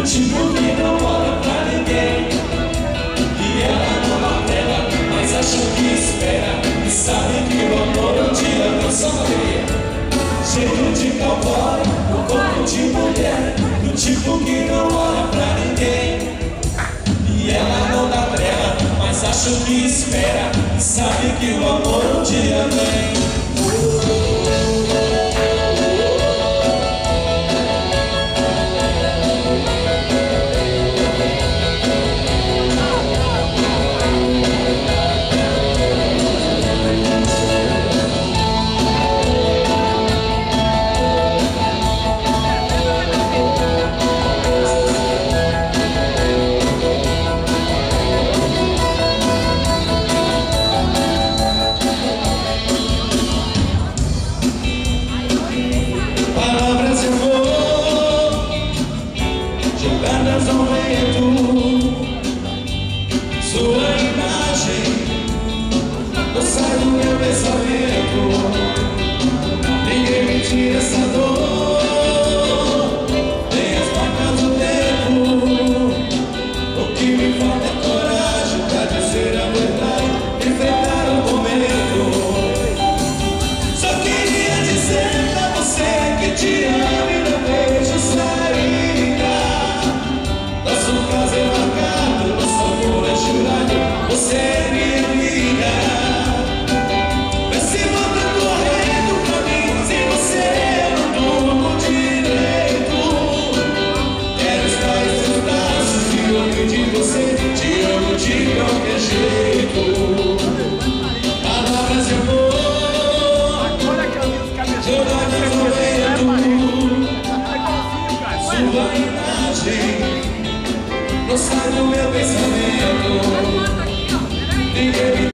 tipo que não olha pra ninguém. E ela não apela, mas acha que espera. E sabe que o amor um dia não sonreia. Jeito de cowboy, o corpo de mulher, do tipo que não olha pra ninguém. E ela não dá trela, mas acha que espera. E sabe que o amor um dia vem. Palavras de amor jogadas ao vento, sua imagem não sai do meu pensamento. Ninguém me tira essa dor, nem as marcas do tempo. O que me falta é coragem pra dizer a verdade, enfrentar o momento. Só queria dizer pra você que te amo e não vejo saída. Nosso caso é marcado, nosso amor é jurado. Você é minha amiga. Vai se manda correndo pra mim, sem você eu não durmo direito. Quero estar em seus braços e ouvir de você. Te amo de qualquer jeito. Palavras de amor jogadas ao vento, sua imagem não sai do meu pensamento.